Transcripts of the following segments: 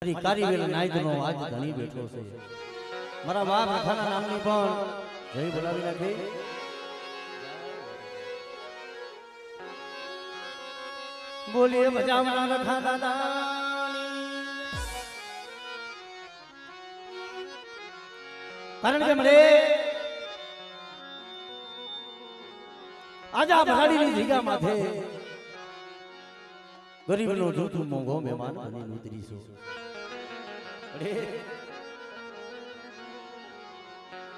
મારી કારીવેલ નાયદનો આજ ધણી બેઠો છે મારા બાપ રખાના નામની પણ જય બોલાવી નાખી બોલીએ બજાવના રખા દાદા કારણ કે મળે આજ આ ભરાડીની જગ્યા માથે ગરીબનો જોતું મોંઘો મહેમાન બની ઉતરીશું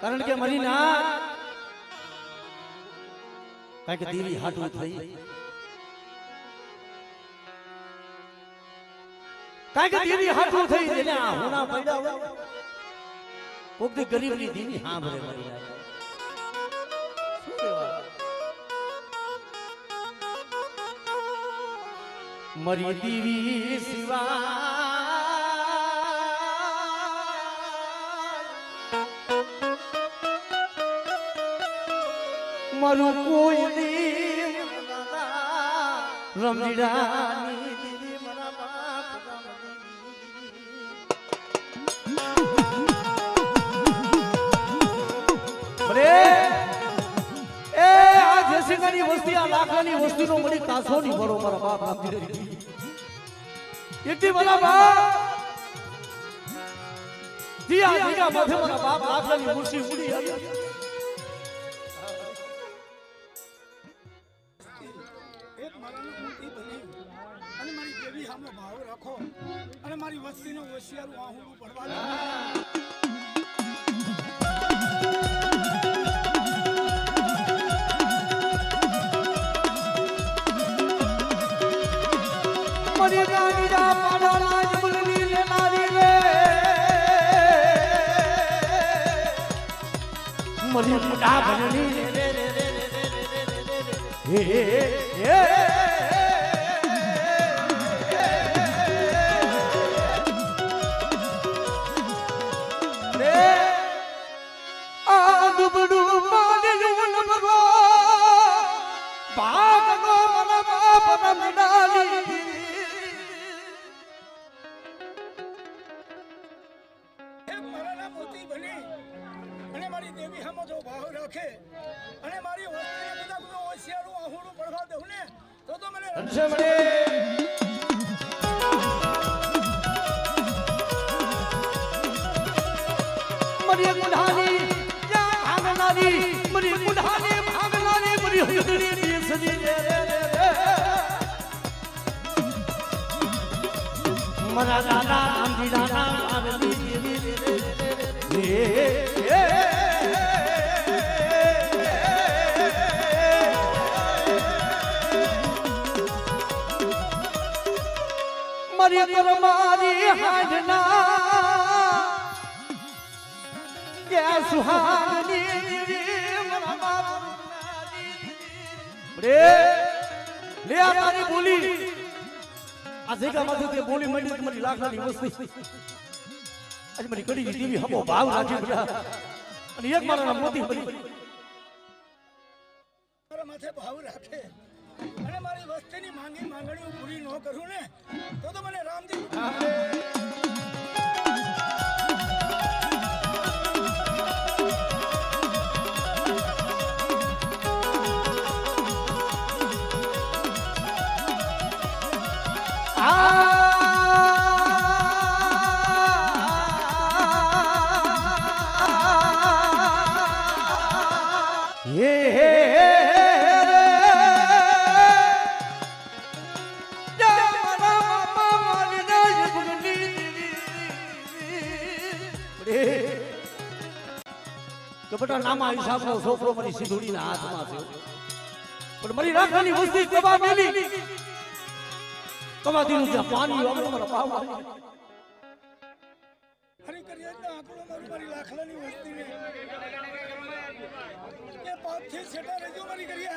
કારણ કે મારી ના કારણ કે દેવી હાટું થઈ કારણ કે દેવી હાટું થઈ જેને આ હોના પડ્યા હોય કોક ગરીબની દીની હા ભરે મારી ના શું કહેવાય મરી દીવી સિવાય મારું કોઈ દી રમજીડાની દીદી મારા બાપ બરે એ આ જેસીની વસ્તી આ લાખની વસ્તીનો મળી કાસો ની ભરો મારા બાપ રમજીડા એકથી મારા બાપ દિયા દિયા માથે મારા બાપ લાખની મૂર્તિ ઉડી આવી એક મારાની મૂર્તિ બની અને મારી દેવી સામે ભાવ રાખો અને મારી વસ્તીનો હોશિયારું આહુડું પડવા દો મરી ગાડીના પાડાના જબલની લેનારી રે મરી મોટા ભણની રે રે રે રે રે હે રે આ દુબડું માડેલું નમગો ભાગનો મન બાપ રમડાલી અને મારી દેવી સામે જો ભાવ રાખે અને મારી વસ્તીને બધા બધું હોશિયારું આહુડું પડવા દઉં ને તો મને રણશે મળે મરી મુઢાની યા ભાગનારી મરી મુઢાની ભાગનારી મરી હુદડી ની સદી રે મરા દાદા આંધી દાદા આરતી દેવી રે મરી પર મારી હાડના કે સુહાગની મરા બાપ રે લે આ તારી બોલી આ જગ્યા માંથી તે બોલી મંડી મારી લાખની વસ્તી આજે મારી કડી દેવી હમો ભાવ રાખી બધા અને એક મારા મોતી બની મારા માથે ભાવ રાખે અને મારી વસ્તીની માંગણીઓ પૂરી ન કરું ને તો મને રામજી કપટા નામા હિસાબનો છોકરો મારી સિંધુડીના હાથમાં છે પણ મારી રાખવાની વસ્તી કબા મેલી કબાદીનું જ્યાં પાણી વાળો મારા પાવા હરી કરી ના આકડો મારી લાખલાની વસ્તીને એ પાપથી સેટા રહેજો મારી કરી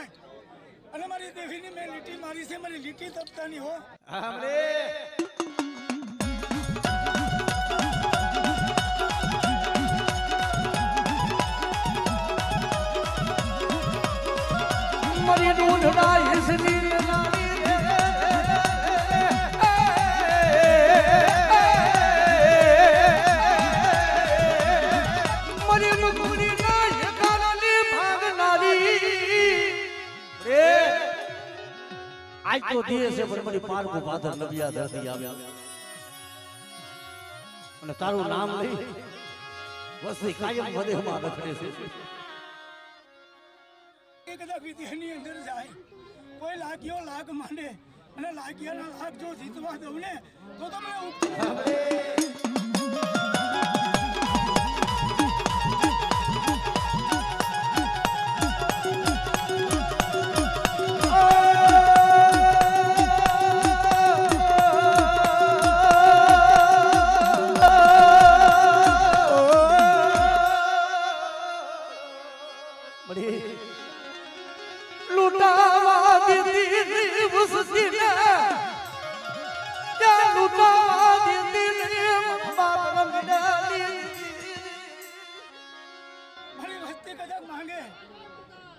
અને મારી દેવીની મેં લીટી મારી છે મારી લીટી તપતાની હો આમરે મરી ઢૂંઢડા હિસની નાની રે દીએ છે પણ મારી પારકું પાદર નબિયા ધરતી આવ્યા અને તારું નામ લઈ વસ્તી કાયમ વધેમાં રખડે છે એ કદાચ વિદ્યાની અંદર જાય કોઈ લાગ્યો લાગ માંડે અને લાગ્યાના લાગ જો જીતવા દઉં ને તો તમને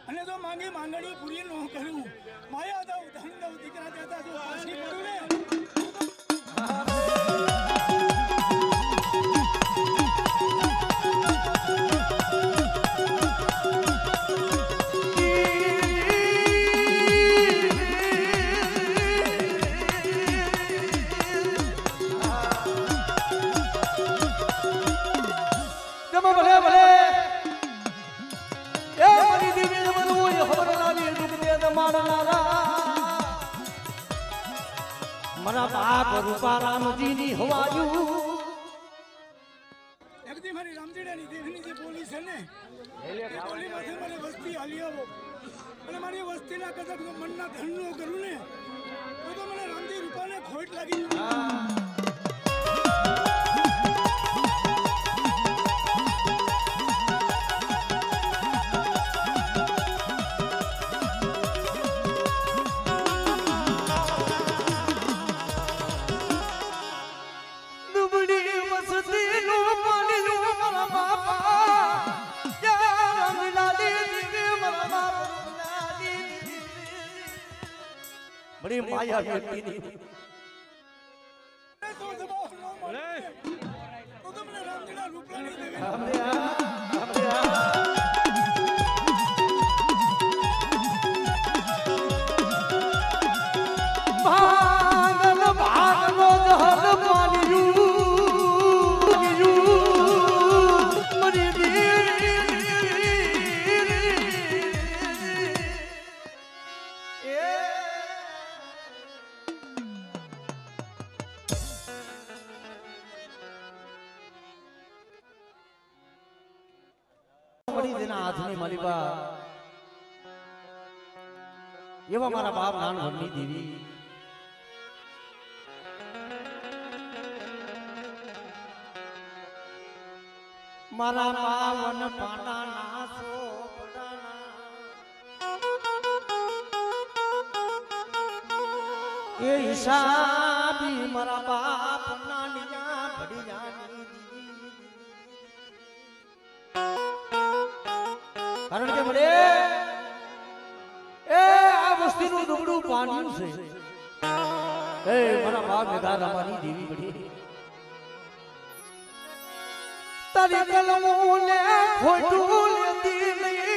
અને જો માંગી માંગણી પૂરી ન કરું માયા દઉં ધન દઉં દીકરા દેતા જો પાછી કરું ને મારા બાપ રૂપારામજીની હવાયું એકદી મારી રામજીડાની દેવની જે બોલી છે ને એ બોલીમાંથી મને વસ્તી હાલી આવો અને મારી વસ્તીના કદાચ મનના ધનનો કરું ને તો મને રામજી રૂપાને ખોટ લાગી બડી માયા વ્યક્તિની તો દબાવ ન મળે તો તમને રામજીડા રૂપલાની દેવી ભાગલ ભાગલો જહલ પાલિયું મરી હાથની માલિકા એવા મારા બાપ નાનવડની દેવી મારા પાવન પાનાના સોપડાના એ હિસાબી મારા બાપ નાનિયા ભડિયાની કારણ કે મળે એ આ વસ્તીનું દુબળું પાણી છે એ મારા બાપ મેઘા રમાની દેવી બધી તારી કલમો ને ખોટું લેતી નહીં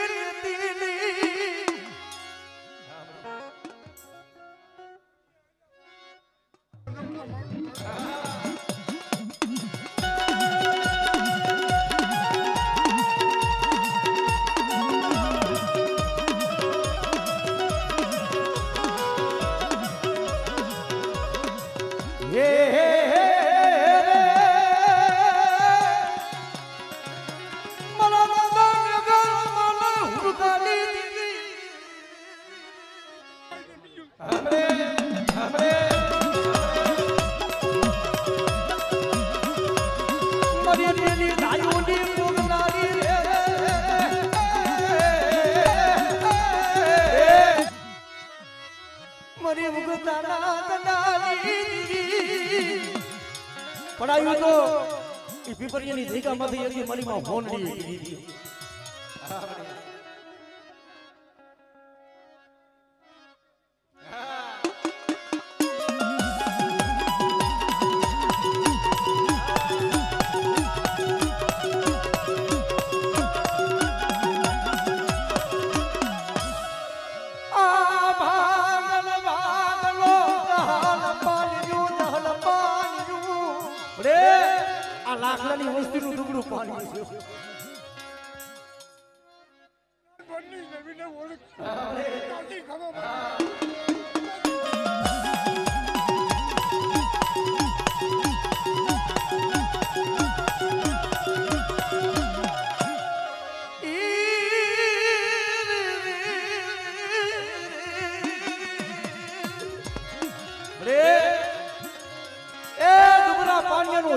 પડાયું તો એ પીપરિયાની ધીકામાંથી એની મનીમાં હોનડી કીધી આ ભાગલ ભાગલો અરે આ લાકડાની વસ્તીનું ટુકડું પાણી છે બની જમીને ઓળખ નથી ખબર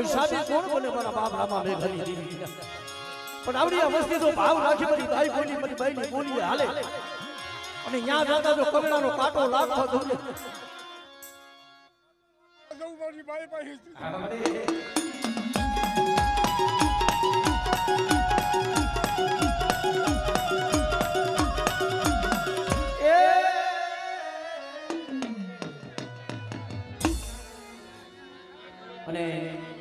હિસાબે કોણ બને મારા બાપ રામા મેઘની દેવી પણ આવડી આ વસ્તી તો ભાવ રાખી મારી ભાઈ બોલી મારી ભાઈની બોલી હાલે અને ન્યા જાતા જો કમળાનો કાંટો લાગતો તો મારી ભાઈ ભાઈ અને